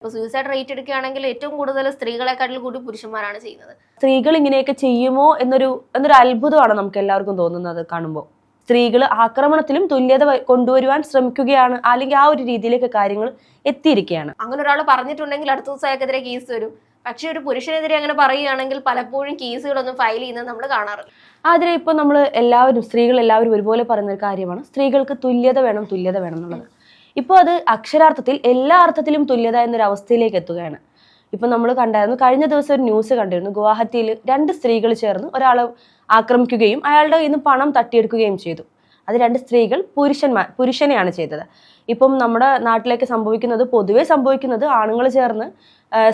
ഇപ്പോൾ suicide rate എടുക്കുകയാണെങ്കിൽ ഏറ്റവും കൂടുതൽ സ്ത്രീകളെക്കാട്ടിൽ കൂടി പുരുഷന്മാരാണ് ചെയ്യുന്നത്. സ്ത്രീകൾ ഇങ്ങനെയൊക്കെ ചെയ്യുമോ എന്നൊരു അത്ഭുതമാണ് നമുക്ക് എല്ലാവർക്കും തോന്നുന്നത് കാണുമ്പോൾ. സ്ത്രീകൾ ആക്രമണത്തിലും തുല്യത കൊണ്ടുവരുവാൻ ശ്രമിക്കുകയാണ്, അല്ലെങ്കിൽ ആ ഒരു രീതിയിലേക്ക് കാര്യങ്ങൾ എത്തിയിരിക്കുകയാണ്. അങ്ങനെ ഒരാൾ പറഞ്ഞിട്ടുണ്ടെങ്കിൽ അടുത്ത ദിവസം അയാൾക്കെതിരെ കേസ് വരും. പക്ഷെ ഒരു പുരുഷനെതിരെ അങ്ങനെ പറയുകയാണെങ്കിൽ പലപ്പോഴും കേസുകളൊന്നും ഫയൽ ചെയ്യുന്നത് നമ്മൾ കാണാറില്ല. അതിലെ ഇപ്പൊ നമ്മൾ സ്ത്രീകൾ എല്ലാവരും ഒരുപോലെ പറയുന്ന ഒരു കാര്യമാണ് സ്ത്രീകൾക്ക് തുല്യത വേണം എന്നുള്ളത്. ഇപ്പോൾ അത് അക്ഷരാർത്ഥത്തിൽ എല്ലാ അർത്ഥത്തിലും തുല്യത എന്നൊരു അവസ്ഥയിലേക്ക് എത്തുകയാണ്. ഇപ്പൊ നമ്മൾ കണ്ടായിരുന്നു, കഴിഞ്ഞ ദിവസം ഒരു ന്യൂസ് കണ്ടിരുന്നു. ഗുവാഹത്തിയിൽ 2 സ്ത്രീകൾ ചേർന്ന് ഒരാളെ ആക്രമിക്കുകയും അയാളുടെ കയ്യിൽ നിന്ന് പണം തട്ടിയെടുക്കുകയും ചെയ്തു. അത് 2 സ്ത്രീകൾ പുരുഷനെയാണ് ചെയ്തത്. ഇപ്പം നമ്മുടെ നാട്ടിലേക്ക് പൊതുവെ സംഭവിക്കുന്നത് ആണുങ്ങൾ ചേർന്ന്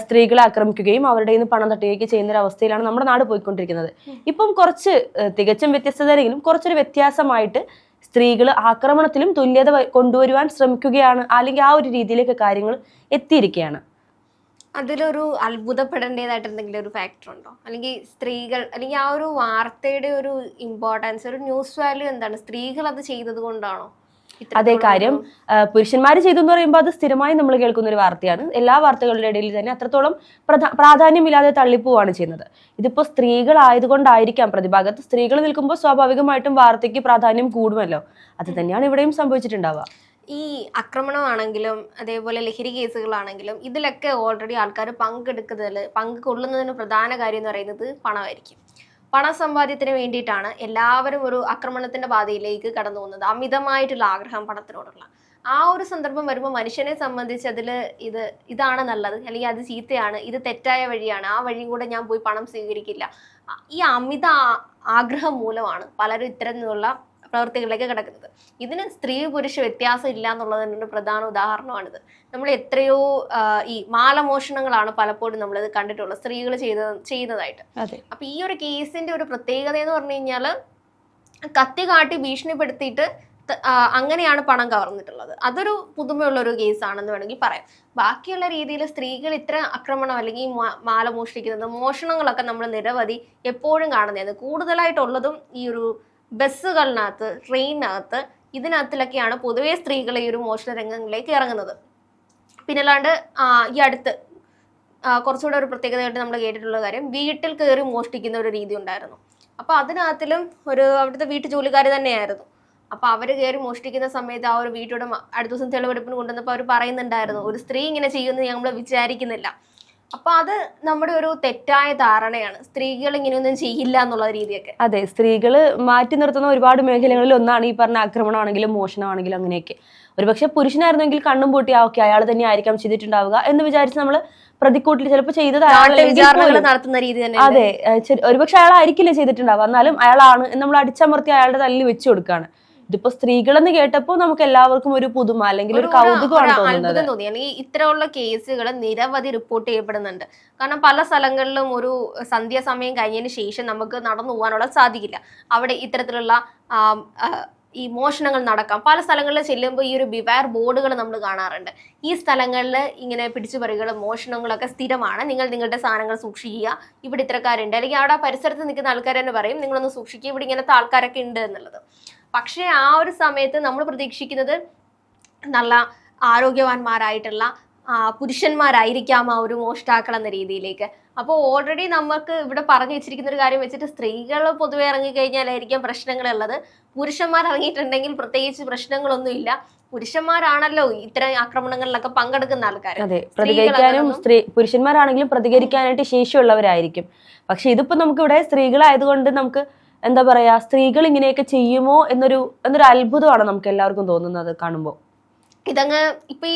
സ്ത്രീകളെ ആക്രമിക്കുകയും അവരുടെ കയ്യിൽ നിന്ന് പണം തട്ടുകയൊക്കെ ചെയ്യുന്ന ഒരു അവസ്ഥയിലാണ് നമ്മുടെ നാട് പോയിക്കൊണ്ടിരിക്കുന്നത്. ഇപ്പം കുറച്ച് തികച്ചും വ്യത്യസ്തതയെങ്കിലും കുറച്ചൊരു വ്യത്യാസമായിട്ട് സ്ത്രീകൾ ആക്രമണത്തിലും തുല്യത കൊണ്ടുവരുവാൻ ശ്രമിക്കുകയാണ്, അല്ലെങ്കിൽ ആ ഒരു രീതിയിലേക്ക് കാര്യങ്ങൾ എത്തിയിരിക്കുകയാണ്. അതിലൊരു അത്ഭുതപ്പെടേണ്ടതായിട്ട് എന്തെങ്കിലും ഒരു ഫാക്ടർ ഉണ്ടോ? അല്ലെങ്കിൽ സ്ത്രീകൾ, അല്ലെങ്കിൽ ആ ഒരു വാർത്തയുടെ ഒരു ഇമ്പോർട്ടൻസ്, ഒരു ന്യൂസ് വാല്യൂ എന്താണ്? സ്ത്രീകൾ അത് ചെയ്തത് കൊണ്ടാണോ? അതേ കാര്യം പുരുഷന്മാർ ചെയ്തു എന്ന് പറയുമ്പോൾ അത് സ്ഥിരമായി നമ്മൾ കേൾക്കുന്ന ഒരു വാർത്തയാണ്. എല്ലാ വാർത്തകളുടെ ഇടയിൽ തന്നെ അത്രത്തോളം പ്രാധാന്യമില്ലാതെ തള്ളിപ്പോവാണ് ചെയ്യുന്നത്. ഇതിപ്പോ സ്ത്രീകളായതുകൊണ്ടായിരിക്കാം, പ്രതിഭാഗത്ത് സ്ത്രീകൾ നിൽക്കുമ്പോൾ സ്വാഭാവികമായിട്ടും വാർത്തയ്ക്ക് പ്രാധാന്യം കൂടുമല്ലോ. അത് തന്നെയാണ് ഇവിടെയും സംഭവിച്ചിട്ടുണ്ടാവുക. ഈ ആക്രമണമാണെങ്കിലും അതേപോലെ ലഹരി കേസുകളാണെങ്കിലും ഇതിലൊക്കെ ഓൾറെഡി ആൾക്കാർ പങ്കുകൊള്ളുന്നതിന് പ്രധാന കാര്യം എന്ന് പറയുന്നത് പണമായിരിക്കും. പണസമ്പാദ്യത്തിന് വേണ്ടിയിട്ടാണ് എല്ലാവരും ഒരു ആക്രമണത്തിന്റെ പാതയിലേക്ക് കടന്നു പോകുന്നത്. അമിതമായിട്ടുള്ള ആഗ്രഹം പണത്തിനോടുള്ള ആ ഒരു സന്ദർഭം വരുമ്പോൾ മനുഷ്യനെ സംബന്ധിച്ച് ഇതാണ് നല്ലത്, അല്ലെങ്കിൽ അത് ചീത്തയാണ്, ഇത് തെറ്റായ വഴിയാണ്, ആ വഴിയും കൂടെ ഞാൻ പോയി പണം സ്വീകരിക്കില്ല. ഈ അമിത ആഗ്രഹം മൂലമാണ് പലരും ഇത്തരത്തിലുള്ള പ്രവൃത്തികളിലേക്ക് കിടക്കുന്നത്. ഇതിന് സ്ത്രീ പുരുഷ വ്യത്യാസം ഇല്ല എന്നുള്ളതിൻ്റെ പ്രധാന ഉദാഹരണമാണിത്. നമ്മൾ എത്രയോ ഈ മാലമോഷണങ്ങളാണ് പലപ്പോഴും നമ്മളിത് കണ്ടിട്ടുള്ളത്, സ്ത്രീകൾ ചെയ്യുന്നതായിട്ട്. അപ്പൊ ഈ ഒരു കേസിന്റെ ഒരു പ്രത്യേകത എന്ന് പറഞ്ഞു കഴിഞ്ഞാൽ കത്തി കാട്ടി ഭീഷണിപ്പെടുത്തിയിട്ട് അങ്ങനെയാണ് പണം കവർന്നിട്ടുള്ളത്. അതൊരു പുതുമയുള്ള ഒരു കേസാണെന്ന് വേണമെങ്കിൽ പറയാം. ബാക്കിയുള്ള രീതിയിൽ സ്ത്രീകൾ ഇത്ര ആക്രമണം അല്ലെങ്കിൽ മാല മോഷ്ടിക്കുന്നത്, മോഷണങ്ങളൊക്കെ നമ്മൾ നിരവധി എപ്പോഴും കാണുന്നത്. കൂടുതലായിട്ടുള്ളതും ഈ ഒരു ബസ്സുകളിനകത്ത്, ട്രെയിനിനകത്ത്, ഇതിനകത്തിലൊക്കെയാണ് പൊതുവെ സ്ത്രീകൾ ഈ ഒരു മോഷണ രംഗങ്ങളിലേക്ക് ഇറങ്ങുന്നത്. പിന്നല്ലാണ്ട് ഈ അടുത്ത് കുറച്ചുകൂടെ ഒരു പ്രത്യേകതയായിട്ട് നമ്മൾ കേട്ടിട്ടുള്ള കാര്യം, വീട്ടിൽ കയറി മോഷ്ടിക്കുന്ന ഒരു രീതി ഉണ്ടായിരുന്നു. അപ്പൊ അതിനകത്തിലും അവിടുത്തെ വീട്ടു ജോലിക്കാർ തന്നെയായിരുന്നു. അപ്പൊ അവര് കയറി മോഷ്ടിക്കുന്ന സമയത്ത് ആ ഒരു വീട്ടുടെ അടുത്ത ദിവസം തെളിവെടുപ്പിന് കൊണ്ടുവന്നപ്പോൾ അവർ പറയുന്നുണ്ടായിരുന്നു, ഒരു സ്ത്രീ ഇങ്ങനെ ചെയ്യുമെന്ന് ഞങ്ങൾ വിചാരിക്കുന്നില്ല. അപ്പൊ അത് നമ്മുടെ ഒരു തെറ്റായ ധാരണയാണ്, സ്ത്രീകൾ ഇങ്ങനെയൊന്നും ചെയ്യില്ല എന്നുള്ള രീതിയൊക്കെ. അതെ, സ്ത്രീകള് മാറ്റി നിർത്തുന്ന ഒരുപാട് മേഖലകളിൽ ഒന്നാണ് ഈ പറഞ്ഞ ആക്രമണമാണെങ്കിലും മോഷണമാണെങ്കിലും അങ്ങനെയൊക്കെ. ഒരുപക്ഷെ പുരുഷനായിരുന്നെങ്കിൽ കണ്ണും പൂട്ടി ഓക്കെ അയാൾ തന്നെ ആയിരിക്കാം ചെയ്തിട്ടുണ്ടാവുക എന്ന് വിചാരിച്ച് നമ്മള് പ്രതിക്കൂട്ടിൽ ചിലപ്പോൾ ചെയ്തത് നടത്തുന്ന രീതി തന്നെ. അതെ, ഒരുപക്ഷെ അയാളായിരിക്കില്ല ചെയ്തിട്ടുണ്ടാവുക, എന്നാലും അയാളാണ് നമ്മൾ അടിച്ചമർത്തി അയാളുടെ തല്ലിൽ വെച്ചു കൊടുക്കുകയാണ്. ഇതിപ്പോ സ്ത്രീകളെന്ന് കേട്ടപ്പോൾ നമുക്ക് എല്ലാവർക്കും ഒരു പുതുമ അല്ലെങ്കിൽ ഒരു കൗതുകമാണ് തോന്നുന്നത്. അല്ലെങ്കിൽ ഇത്തരമുള്ള കേസുകൾ നിരവധി റിപ്പോർട്ട് ചെയ്യപ്പെടുന്നുണ്ട്. കാരണം പല സ്ഥലങ്ങളിലും ഒരു സന്ധ്യാസമയം കഴിഞ്ഞതിന് ശേഷം നമുക്ക് നടന്നു പോകാനുള്ള സാധിക്കില്ല. അവിടെ ഇത്തരത്തിലുള്ള ഈ മോഷണങ്ങൾ നടക്കാം. പല സ്ഥലങ്ങളിൽ ചെല്ലുമ്പോൾ ഈ ഒരു ബിവെയർ ബോർഡുകൾ നമ്മൾ കാണാറുണ്ട്. ഈ സ്ഥലങ്ങളിൽ ഇങ്ങനെ പിടിച്ചുപറികളും മോഷണങ്ങളൊക്കെ സ്ഥിരമാണ്, നിങ്ങൾ നിങ്ങളുടെ സാധനങ്ങൾ സൂക്ഷിക്കുക, ഇവിടെ ഇത്തരക്കാരുണ്ട്. അല്ലെങ്കിൽ അവിടെ പരിസരത്ത് നിൽക്കുന്ന ആൾക്കാർ തന്നെ പറയും നിങ്ങളൊന്ന് സൂക്ഷിക്കുക, ഇവിടെ ഇങ്ങനത്തെ ആൾക്കാരൊക്കെ ഉണ്ട് എന്നുള്ളത്. പക്ഷേ ആ ഒരു സമയത്ത് നമ്മൾ പ്രതീക്ഷിക്കുന്നത് നല്ല ആരോഗ്യവാന്മാരായിട്ടുള്ള പുരുഷന്മാരായിരിക്കാം ആ ഒരു മോഷ്ടാക്കൾ എന്ന രീതിയിലേക്ക്. അപ്പോൾ ഓൾറെഡി നമുക്ക് ഇവിടെ പറഞ്ഞു വെച്ചിരിക്കുന്ന ഒരു കാര്യം വെച്ചിട്ട് സ്ത്രീകൾ പൊതുവെ ഇറങ്ങിക്കഴിഞ്ഞാലായിരിക്കാം പ്രശ്നങ്ങളുള്ളത്. പുരുഷന്മാർ ഇറങ്ങിയിട്ടുണ്ടെങ്കിൽ പ്രത്യേകിച്ച് പ്രശ്നങ്ങളൊന്നുമില്ല. പുരുഷന്മാരാണല്ലോ ഇത്തരം ആക്രമണങ്ങളിലൊക്കെ പങ്കെടുക്കുന്ന ആൾക്കാർ. അതെ, പ്രതികരിക്കാനും പുരുഷന്മാരാണെങ്കിലും പ്രതികരിക്കാനായിട്ട് ശേഷിയുള്ളവരായിരിക്കും. പക്ഷെ ഇതിപ്പോ നമുക്കിവിടെ സ്ത്രീകളായതുകൊണ്ട് നമുക്ക് എന്താ പറയാ, സ്ത്രീകൾ ഇങ്ങനെയൊക്കെ ചെയ്യുമോ എന്നൊരു അത്ഭുതമാണ് നമുക്ക് എല്ലാവർക്കും തോന്നുന്നത് കാണുമ്പോൾ. ഇതങ്ങ് ഇപ്പൊ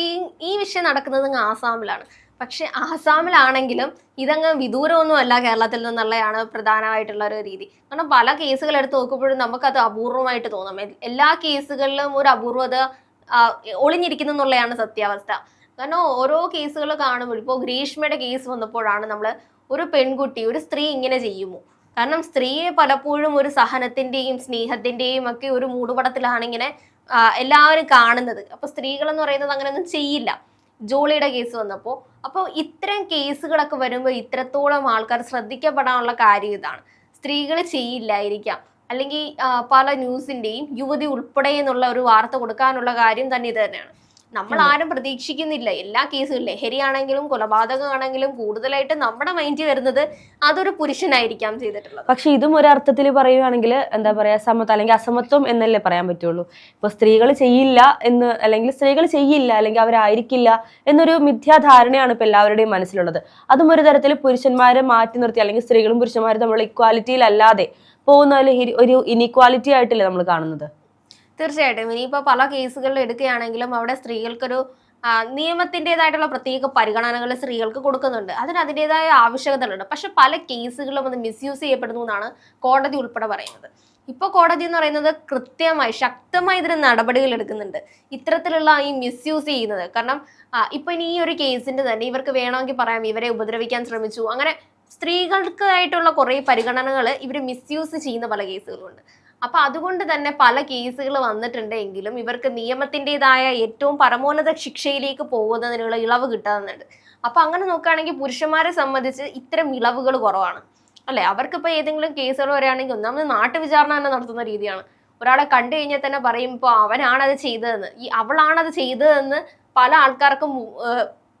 ഈ വിഷയം നടക്കുന്നത് ആസാമിലാണ്. പക്ഷെ ആസാമിലാണെങ്കിലും ഇതങ്ങ് വിദൂരമൊന്നും അല്ല കേരളത്തിൽ നിന്നുള്ളതാണ് പ്രധാനമായിട്ടുള്ള ഒരു രീതി. കാരണം പല കേസുകൾ എടുത്ത് നോക്കുമ്പോഴും നമുക്കത് അപൂർവമായിട്ട് തോന്നും. എല്ലാ കേസുകളിലും ഒരു അപൂർവത ഒളിഞ്ഞിരിക്കുന്നു എന്നുള്ളതാണ് സത്യാവസ്ഥ. കാരണം ഓരോ കേസുകൾ കാണുമ്പോൾ, ഇപ്പോൾ ഗ്രീഷ്മയുടെ കേസ് വന്നപ്പോഴാണ് നമ്മൾ ഒരു പെൺകുട്ടി, ഒരു സ്ത്രീ ഇങ്ങനെ ചെയ്യുമോ? കാരണം സ്ത്രീയെ പലപ്പോഴും ഒരു സഹനത്തിന്റെയും സ്നേഹത്തിന്റെയും ഒക്കെ ഒരു മൂടുപടത്തിലാണ് ഇങ്ങനെ എല്ലാവരും കാണുന്നത്. അപ്പൊ സ്ത്രീകൾ എന്ന് പറയുന്നത് അങ്ങനെയൊന്നും ചെയ്യില്ല. ജോളിയുടെ കേസ് വന്നപ്പോൾ അപ്പോൾ ഇത്തരം കേസുകളൊക്കെ വരുമ്പോൾ ഇത്രത്തോളം ആൾക്കാർ ശ്രദ്ധിക്കപ്പെടാനുള്ള കാര്യം ഇതാണ്. സ്ത്രീകൾ ചെയ്യില്ലായിരിക്കാം, അല്ലെങ്കിൽ പല ന്യൂസിന്റെയും യുവതി ഉൾപ്പെടെ എന്നുള്ള ഒരു വാർത്ത കൊടുക്കാനുള്ള കാര്യം തന്നെ ഇത് തന്നെയാണ്. നമ്മൾ ആരും പ്രതീക്ഷിക്കുന്നില്ല. എല്ലാ കേസുകളും ലഹരിയാണെങ്കിലും കൊലപാതകമാണെങ്കിലും കൂടുതലായിട്ട് നമ്മുടെ മൈൻഡിൽ വരുന്നത് അതൊരു പുരുഷനായിരിക്കാം ചെയ്തിട്ടുള്ളത്. പക്ഷെ ഇതും ഒരർത്ഥത്തിൽ പറയുകയാണെങ്കിൽ എന്താ പറയാ, സമത്വം അല്ലെങ്കിൽ അസമത്വം എന്നല്ലേ പറയാൻ പറ്റുള്ളൂ. ഇപ്പൊ സ്ത്രീകൾ ചെയ്യില്ല എന്ന്, അല്ലെങ്കിൽ സ്ത്രീകൾ ചെയ്യില്ല അല്ലെങ്കിൽ അവരായിരിക്കില്ല എന്നൊരു മിഥ്യാധാരണയാണ് ഇപ്പൊ എല്ലാവരുടെയും മനസ്സിലുള്ളത്. അതും ഒരു തരത്തിൽ പുരുഷന്മാരെ മാറ്റി നിർത്തി, അല്ലെങ്കിൽ സ്ത്രീകളും പുരുഷന്മാരും തമ്മിലുള്ള ഇക്വാലിറ്റിയിലല്ലാതെ പോകുന്ന ഒരു ഇനീക്വാലിറ്റി ആയിട്ടല്ലേ നമ്മൾ കാണുന്നത്. തീർച്ചയായിട്ടും. ഇനിയിപ്പോൾ പല കേസുകളിൽ എടുക്കുകയാണെങ്കിലും അവിടെ സ്ത്രീകൾക്കൊരു നിയമത്തിൻ്റെതായിട്ടുള്ള പ്രത്യേക പരിഗണനകൾ സ്ത്രീകൾക്ക് കൊടുക്കുന്നുണ്ട്. അതിന് അതിൻ്റെതായ ആവശ്യകതകളുണ്ട്. പക്ഷെ പല കേസുകളും അത് മിസ്യൂസ് ചെയ്യപ്പെടുന്നു എന്നാണ് കോടതി ഉൾപ്പെടെ പറയുന്നത്. ഇപ്പോൾ കോടതി എന്ന് പറയുന്നത് കൃത്യമായി ശക്തമായി ഇതിന് നടപടികൾ എടുക്കുന്നുണ്ട് ഇത്തരത്തിലുള്ള ഈ മിസ്യൂസ് ചെയ്യുന്നത്. കാരണം ഇപ്പൊ ഇനി ഈ ഒരു കേസിന്റെ തന്നെ ഇവർക്ക് വേണമെങ്കിൽ പറയാം ഇവരെ ഉപദ്രവിക്കാൻ ശ്രമിച്ചു, അങ്ങനെ സ്ത്രീകൾക്കായിട്ടുള്ള കുറെ പരിഗണനകൾ ഇവർ മിസ്യൂസ് ചെയ്യുന്ന പല കേസുകളുണ്ട്. അപ്പൊ അതുകൊണ്ട് തന്നെ പല കേസുകൾ വന്നിട്ടുണ്ടെങ്കിലും ഇവർക്ക് നിയമത്തിൻ്റെതായ ഏറ്റവും പരമോന്നത ശിക്ഷയിലേക്ക് പോകുന്നതിനുള്ള ഇളവ് കിട്ടാറുണ്ട്. അപ്പൊ അങ്ങനെ നോക്കുകയാണെങ്കിൽ പുരുഷന്മാരെ സംബന്ധിച്ച് ഇത്തരം ഇളവുകൾ കുറവാണ് അല്ലെ. അവർക്കിപ്പോൾ ഏതെങ്കിലും കേസുകൾ വരികയാണെങ്കിൽ ഒന്നാമത് നാട്ടുവിചാരണ തന്നെ നടത്തുന്ന രീതിയാണ്. ഒരാളെ കണ്ടു കഴിഞ്ഞാൽ തന്നെ പറയും ഇപ്പോൾ അവനാണത് ചെയ്തതെന്ന്, ഈ അവളാണത് ചെയ്തതെന്ന് പല ആൾക്കാർക്കും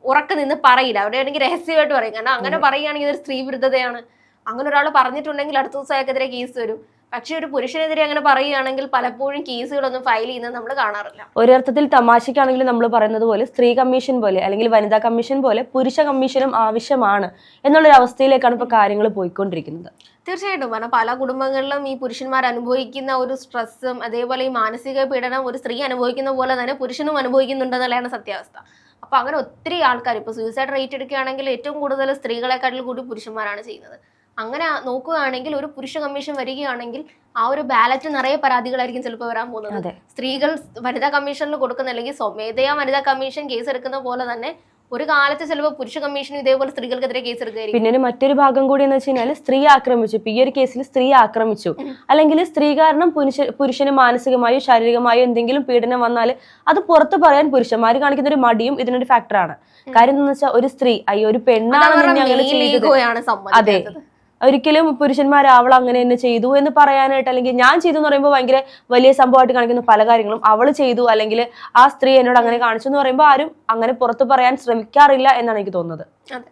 ഉറക്കെ നിന്ന് പറയില്ല. അവരുടെയാണെങ്കിൽ രഹസ്യമായിട്ട് പറയും. കാരണം അങ്ങനെ പറയുകയാണെങ്കിൽ ഇതൊരു സ്ത്രീ വിരുദ്ധതയാണ്. അങ്ങനെ ഒരാൾ പറഞ്ഞിട്ടുണ്ടെങ്കിൽ അടുത്ത ദിവസം അയാൾക്കെതിരെ കേസ് വരും. പക്ഷെ ഒരു പുരുഷനെതിരെ അങ്ങനെ പറയുകയാണെങ്കിൽ പലപ്പോഴും കേസുകളൊന്നും ഫയൽ ചെയ്യുന്നത് നമ്മൾ കാണാറില്ല. ഒരർത്ഥത്തിൽ തമാശക്കാണെങ്കിലും നമ്മൾ പറയുന്നത് പോലെ സ്ത്രീ കമ്മീഷൻ പോലെ അല്ലെങ്കിൽ വനിതാ കമ്മീഷൻ പോലെ പുരുഷ കമ്മീഷനും ആവശ്യമാണ് എന്നുള്ളൊരു അവസ്ഥയിലേക്കാണ് ഇപ്പൊ കാര്യങ്ങൾ പോയിക്കൊണ്ടിരിക്കുന്നത്. തീർച്ചയായിട്ടും. കാരണം പല കുടുംബങ്ങളിലും ഈ പുരുഷന്മാർ അനുഭവിക്കുന്ന ഒരു സ്ട്രെസ്സും അതേപോലെ ഈ മാനസിക പീഡനം ഒരു സ്ത്രീ അനുഭവിക്കുന്ന പോലെ തന്നെ പുരുഷനും അനുഭവിക്കുന്നുണ്ടെന്നുള്ളതാണ് സത്യാവസ്ഥ. അപ്പൊ അങ്ങനെ ഒത്തിരി ആൾക്കാർ ഇപ്പൊ സൂയിസൈഡ് റേറ്റ് എടുക്കുകയാണെങ്കിൽ ഏറ്റവും കൂടുതൽ സ്ത്രീകളെക്കാട്ടിൽ കൂടി പുരുഷന്മാരാണ് ചെയ്യുന്നത്. അങ്ങനെ നോക്കുകയാണെങ്കിൽ ഒരു പുരുഷ കമ്മീഷൻ വരികയാണെങ്കിൽ ആ ഒരു ബാലറ്റ് നിറയെ പരാതികളായിരിക്കും ചിലപ്പോൾ വരാൻ പോകുന്നത്. സ്ത്രീകൾ വനിതാ കമ്മീഷനിൽ കൊടുക്കുന്ന അല്ലെങ്കിൽ സ്വമേധയാ വനിതാ കമ്മീഷൻ കേസ് എടുക്കുന്ന പോലെ തന്നെ ഒരു കാലത്ത് ചിലപ്പോൾ പുരുഷ കമ്മീഷൻ ഇതേപോലെ സ്ത്രീകൾക്കെതിരെ കേസ് എടുക്കുകയായിരിക്കും. പിന്നെ മറ്റൊരു ഭാഗം കൂടി എന്ന് വെച്ച് കഴിഞ്ഞാൽ സ്ത്രീ ആക്രമിച്ചു, ഇപ്പൊ ഈ ഒരു കേസിൽ സ്ത്രീ ആക്രമിച്ചു അല്ലെങ്കിൽ സ്ത്രീ കാരണം പുരുഷന് മാനസികമായോ ശാരീരികമായോ എന്തെങ്കിലും പീഡനം വന്നാൽ അത് പുറത്ത് പറയാൻ പുരുഷന്മാർ കാണിക്കുന്ന ഒരു മടിയും ഇതിനൊരു ഫാക്ടറാണ്. കാര്യം എന്താണെന്ന് വെച്ചാൽ ഒരു സ്ത്രീ അയ്യോ ഒരു പെണ്ണാണ് അങ്ങനെ ചെയ്തത്, അതെ ഒരിക്കലും പുരുഷന്മാർ അവൾ അങ്ങനെ തന്നെ ചെയ്തു എന്ന് പറയാനായിട്ട്, അല്ലെങ്കിൽ ഞാൻ ചെയ്തു എന്ന് പറയുമ്പോൾ ഭയങ്കര വലിയ സംഭവമായിട്ട് കാണിക്കുന്ന പല കാര്യങ്ങളും അവൾ ചെയ്തു അല്ലെങ്കിൽ ആ സ്ത്രീ എന്നോട് അങ്ങനെ കാണിച്ചു എന്ന് പറയുമ്പോൾ ആരും അങ്ങനെ പുറത്ത് പറയാൻ ശ്രമിക്കാറില്ല എന്നാണ് എനിക്ക് തോന്നുന്നത്. അതെ.